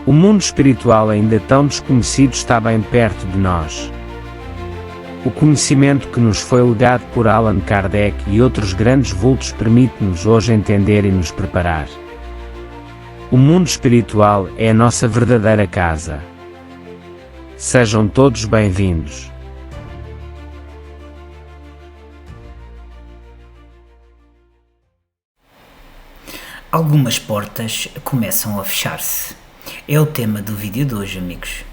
O mundo espiritual ainda tão desconhecido está bem perto de nós. O conhecimento que nos foi legado por Allan Kardec e outros grandes vultos permite-nos hoje entender e nos preparar. O mundo espiritual é a nossa verdadeira casa. Sejam todos bem-vindos. Algumas portas começam a fechar-se. É o tema do vídeo de hoje, amigos.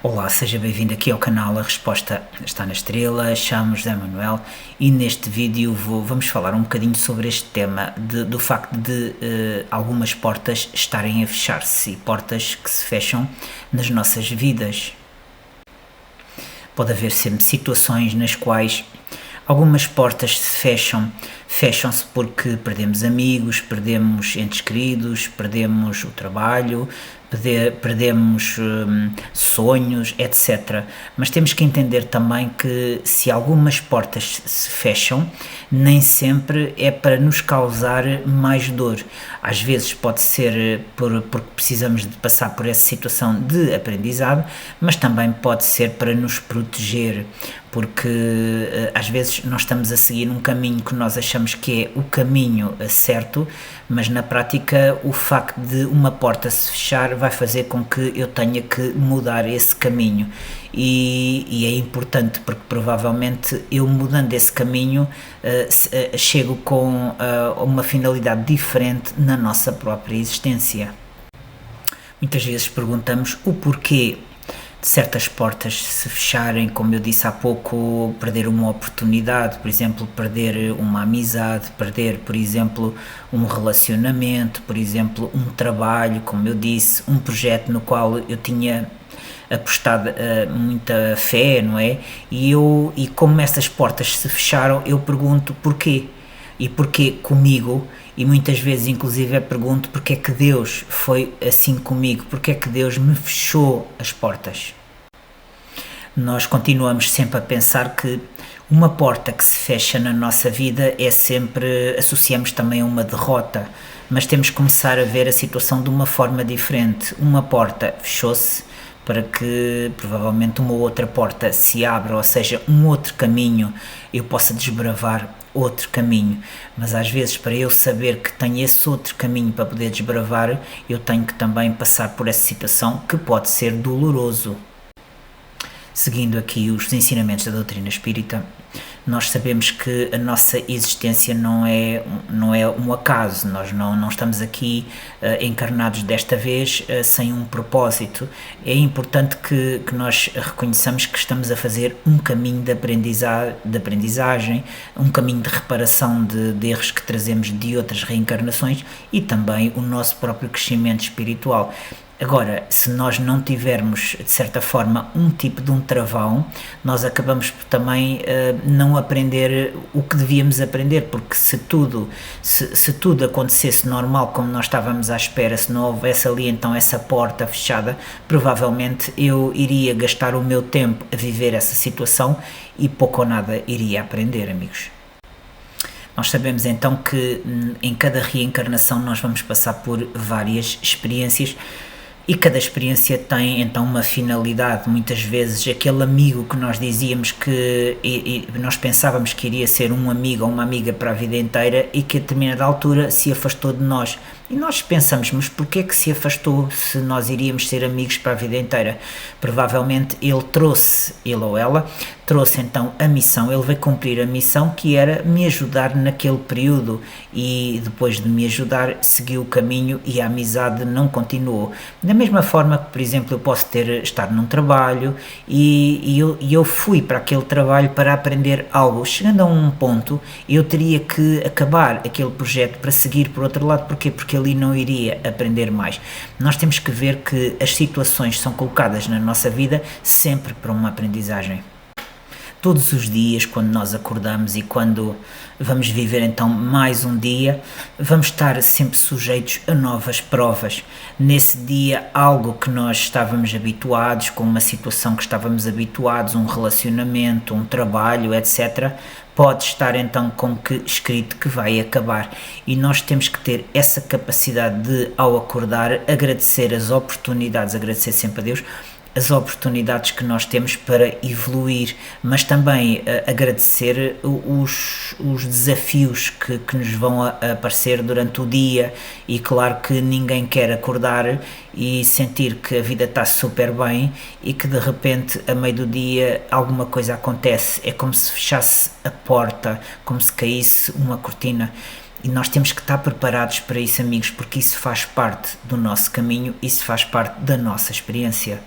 Olá, seja bem-vindo aqui ao canal A Resposta Está na Estrela. Chamo-me José Manuel e neste vídeo vamos falar um bocadinho sobre este tema do facto de algumas portas estarem a fechar-se e portas que se fecham nas nossas vidas. Pode haver sempre situações nas quais algumas portas se fecham-se porque perdemos amigos, perdemos entes queridos, perdemos o trabalho, perdemos sonhos, etc. Mas temos que entender também que se algumas portas se fecham, nem sempre é para nos causar mais dor. Às vezes pode ser porque precisamos de passar por essa situação de aprendizado, mas também pode ser para nos proteger, porque às vezes nós estamos a seguir um caminho que nós achamos que é o caminho certo, mas na prática o facto de uma porta se fechar vai fazer com que eu tenha que mudar esse caminho e é importante porque provavelmente eu mudando esse caminho chego com uma finalidade diferente na nossa própria existência. Muitas vezes perguntamos o porquê de certas portas se fecharem, como eu disse há pouco, perder uma oportunidade, por exemplo, perder uma amizade, perder, por exemplo, um relacionamento, por exemplo, um trabalho, como eu disse, um projeto no qual eu tinha apostado muita fé, não é? E como essas portas se fecharam, eu pergunto porquê? E porquê comigo? E muitas vezes, inclusive, eu pergunto porque é que Deus foi assim comigo, porque é que Deus me fechou as portas. Nós continuamos sempre a pensar que uma porta que se fecha na nossa vida é sempre, associamos também a uma derrota, mas temos que começar a ver a situação de uma forma diferente. Uma porta fechou-se para que provavelmente uma outra porta se abra, ou seja, um outro caminho, eu possa desbravar outro caminho, mas às vezes para eu saber que tenho esse outro caminho para poder desbravar, eu tenho que também passar por essa situação que pode ser doloroso. Seguindo aqui os ensinamentos da doutrina espírita, nós sabemos que a nossa existência não é um acaso, nós não estamos aqui encarnados desta vez sem um propósito. É importante que nós reconheçamos que estamos a fazer um caminho de aprendizagem, um caminho de reparação de erros que trazemos de outras reencarnações e também o nosso próprio crescimento espiritual. Agora, se nós não tivermos, de certa forma, um tipo de um travão, nós acabamos por também não aprender o que devíamos aprender, porque se tudo acontecesse normal como nós estávamos à espera, se não houvesse ali então essa porta fechada, provavelmente eu iria gastar o meu tempo a viver essa situação e pouco ou nada iria aprender, amigos. Nós sabemos então que em cada reencarnação nós vamos passar por várias experiências, e cada experiência tem então uma finalidade. Muitas vezes aquele amigo que nós dizíamos que nós pensávamos que iria ser um amigo ou uma amiga para a vida inteira e que a determinada altura se afastou de nós. E nós pensamos, mas porquê é que se afastou se nós iríamos ser amigos para a vida inteira? Provavelmente ele ou ela trouxe então a missão, ele veio cumprir a missão que era me ajudar naquele período e depois de me ajudar seguiu o caminho e a amizade não continuou. Da mesma forma que, por exemplo, eu posso estar num trabalho e eu fui para aquele trabalho para aprender algo. Chegando a um ponto, eu teria que acabar aquele projeto para seguir por outro lado. Porquê? Porque ali não iria aprender mais. Nós temos que ver que as situações são colocadas na nossa vida sempre para uma aprendizagem. todos os dias, quando nós acordamos e quando vamos viver então mais um dia, vamos estar sempre sujeitos a novas provas. Nesse dia, algo que nós estávamos habituados, com uma situação que estávamos habituados, um relacionamento, um trabalho, etc., pode estar então como que escrito que vai acabar, e nós temos que ter essa capacidade de, ao acordar, agradecer as oportunidades, agradecer sempre a Deus as oportunidades que nós temos para evoluir, mas também agradecer os desafios que nos vão aparecer durante o dia. E claro que ninguém quer acordar e sentir que a vida está super bem e que de repente a meio do dia alguma coisa acontece, é como se fechasse a porta, como se caísse uma cortina. E nós temos que estar preparados para isso, amigos, porque isso faz parte do nosso caminho, isso faz parte da nossa experiência.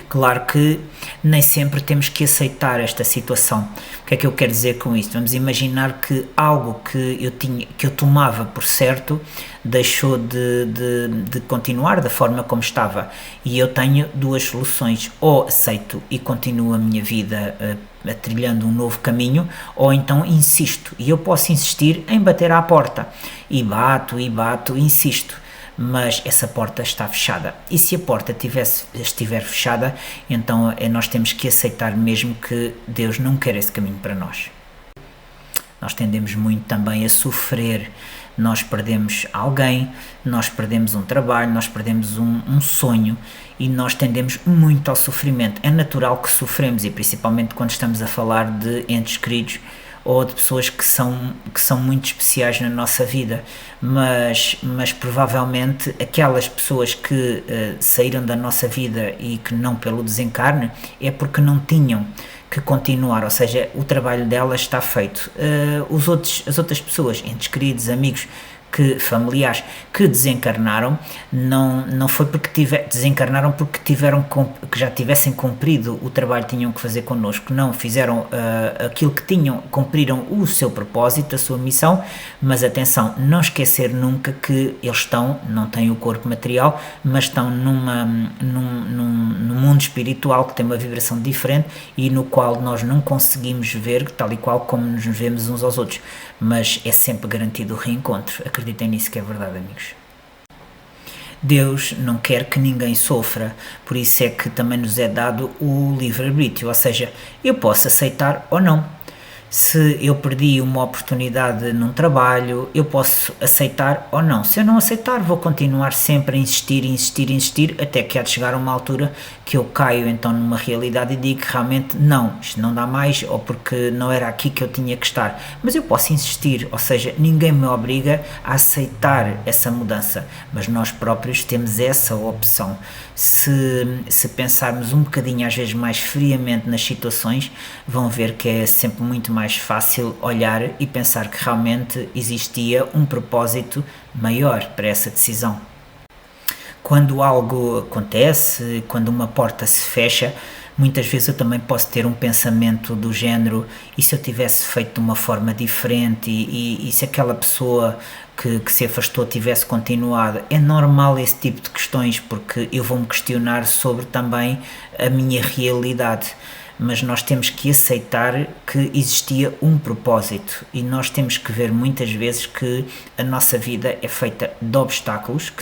Claro que nem sempre temos que aceitar esta situação. O que é que eu quero dizer com isto? Vamos imaginar que algo que eu tomava por certo deixou de continuar da forma como estava, e eu tenho duas soluções: ou aceito e continuo a minha vida trilhando um novo caminho, ou então insisto. E eu posso insistir em bater à porta, e bato, insisto, mas essa porta está fechada. E se a porta estiver fechada, então nós temos que aceitar mesmo que Deus não quer esse caminho para nós. Nós tendemos muito também a sofrer, nós perdemos alguém, nós perdemos um trabalho, nós perdemos um sonho, e nós tendemos muito ao sofrimento. É natural que sofremos, e principalmente quando estamos a falar de entes queridos ou de pessoas que são muito especiais na nossa vida, mas provavelmente aquelas pessoas que saíram da nossa vida e que não pelo desencarne, é porque não tinham que continuar, ou seja, o trabalho delas está feito. As outras pessoas, entes queridos, amigos, familiares que desencarnaram, não foi porque desencarnaram porque que já tivessem cumprido o trabalho que tinham que fazer connosco. Não, fizeram aquilo que tinham, cumpriram o seu propósito, a sua missão. Mas atenção, não esquecer nunca que eles não têm o corpo material, mas estão num mundo espiritual que tem uma vibração diferente e no qual nós não conseguimos ver tal e qual como nos vemos uns aos outros, mas é sempre garantido o reencontro. Acreditem nisso, que é verdade, amigos. Deus não quer que ninguém sofra, por isso é que também nos é dado o livre-arbítrio, ou seja, eu posso aceitar ou não. Se eu perdi uma oportunidade num trabalho, eu posso aceitar ou não. Se eu não aceitar, vou continuar sempre a insistir, até que há de chegar uma altura que eu caio então numa realidade e digo que realmente não, isto não dá mais, ou porque não era aqui que eu tinha que estar. Mas eu posso insistir, ou seja, ninguém me obriga a aceitar essa mudança, mas nós próprios temos essa opção. Se pensarmos um bocadinho, às vezes mais friamente nas situações, vão ver que é sempre muito mais fácil olhar e pensar que realmente existia um propósito maior para essa decisão. Quando algo acontece, quando uma porta se fecha, muitas vezes eu também posso ter um pensamento do género: e se eu tivesse feito de uma forma diferente, e se aquela pessoa que se afastou tivesse continuado? É normal esse tipo de questões, porque eu vou-me questionar sobre também a minha realidade. Mas nós temos que aceitar que existia um propósito, e nós temos que ver muitas vezes que a nossa vida é feita de obstáculos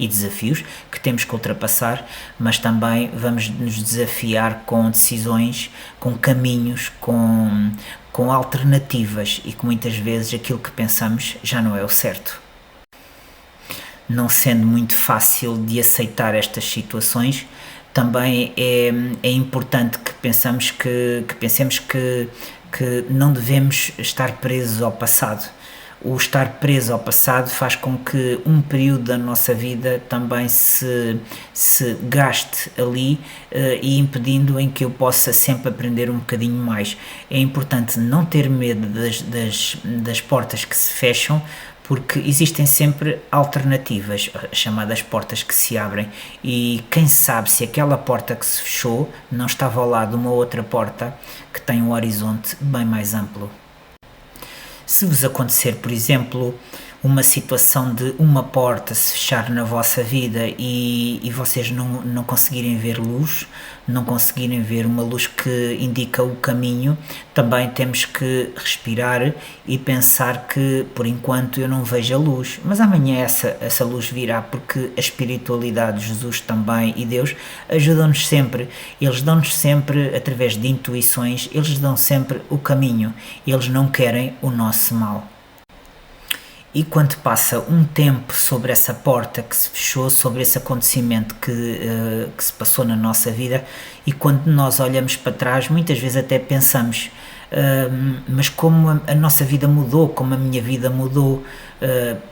e desafios que temos que ultrapassar, mas também vamos nos desafiar com decisões, com caminhos, com alternativas, e que muitas vezes aquilo que pensamos já não é o certo. Não sendo muito fácil de aceitar estas situações, também é importante que pensemos que não devemos estar presos ao passado. O estar preso ao passado faz com que um período da nossa vida também se gaste ali, e impedindo em que eu possa sempre aprender um bocadinho mais. É importante não ter medo das portas que se fecham, porque existem sempre alternativas, chamadas portas que se abrem, e quem sabe se aquela porta que se fechou não estava ao lado de uma outra porta que tem um horizonte bem mais amplo. Se vos acontecer, por exemplo, uma situação de uma porta se fechar na vossa vida e vocês não conseguirem ver luz, não conseguirem ver uma luz que indica o caminho, também temos que respirar e pensar que por enquanto eu não vejo a luz, mas amanhã essa luz virá, porque a espiritualidade, Jesus também e Deus ajudam-nos sempre, eles dão-nos sempre através de intuições, eles dão sempre o caminho, eles não querem o nosso mal. E quando passa um tempo sobre essa porta que se fechou, sobre esse acontecimento que se passou na nossa vida, e quando nós olhamos para trás, muitas vezes até pensamos, mas como a nossa vida mudou, como a minha vida mudou,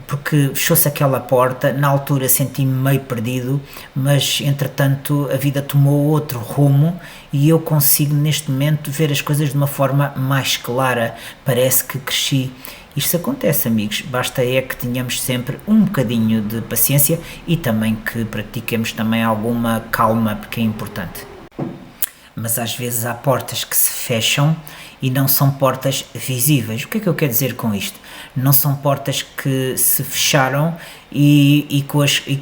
porque fechou-se aquela porta, na altura senti-me meio perdido, mas entretanto a vida tomou outro rumo e eu consigo neste momento ver as coisas de uma forma mais clara, parece que cresci. Isto acontece, amigos, basta é que tenhamos sempre um bocadinho de paciência e também que pratiquemos também alguma calma, porque é importante. Mas às vezes há portas que se fecham e não são portas visíveis. O que é que eu quero dizer com isto? Não são portas que se fecharam e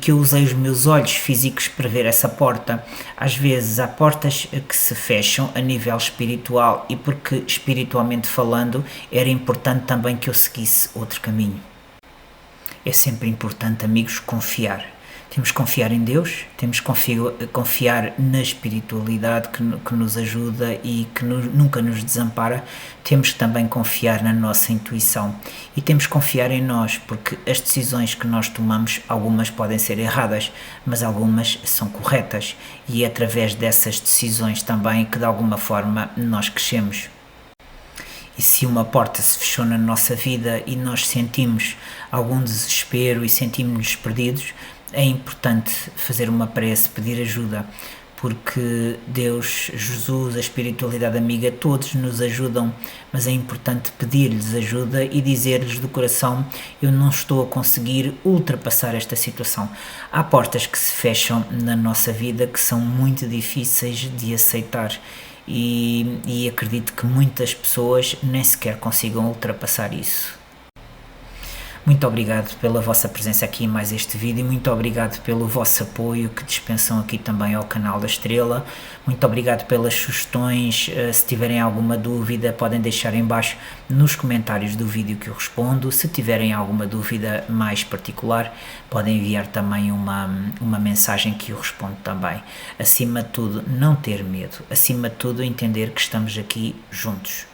que eu usei os meus olhos físicos para ver essa porta. Às vezes há portas que se fecham a nível espiritual e porque espiritualmente falando era importante também que eu seguisse outro caminho. É sempre importante, amigos, confiar. Temos que confiar em Deus, temos que confiar na espiritualidade que nos ajuda e que nunca nos desampara. Temos que também confiar na nossa intuição e temos que confiar em nós, porque as decisões que nós tomamos, algumas podem ser erradas, mas algumas são corretas, e é através dessas decisões também que de alguma forma nós crescemos. E se uma porta se fechou na nossa vida e nós sentimos algum desespero e sentimos-nos perdidos, é importante fazer uma prece, pedir ajuda, porque Deus, Jesus, a espiritualidade amiga, todos nos ajudam, mas é importante pedir-lhes ajuda e dizer-lhes do coração: eu não estou a conseguir ultrapassar esta situação. Há portas que se fecham na nossa vida que são muito difíceis de aceitar e acredito que muitas pessoas nem sequer consigam ultrapassar isso. Muito obrigado pela vossa presença aqui em mais este vídeo, muito obrigado pelo vosso apoio que dispensam aqui também ao canal da Estrela, muito obrigado pelas sugestões. Se tiverem alguma dúvida podem deixar em baixo nos comentários do vídeo que eu respondo. Se tiverem alguma dúvida mais particular podem enviar também uma mensagem que eu respondo também. Acima de tudo, não ter medo, acima de tudo entender que estamos aqui juntos.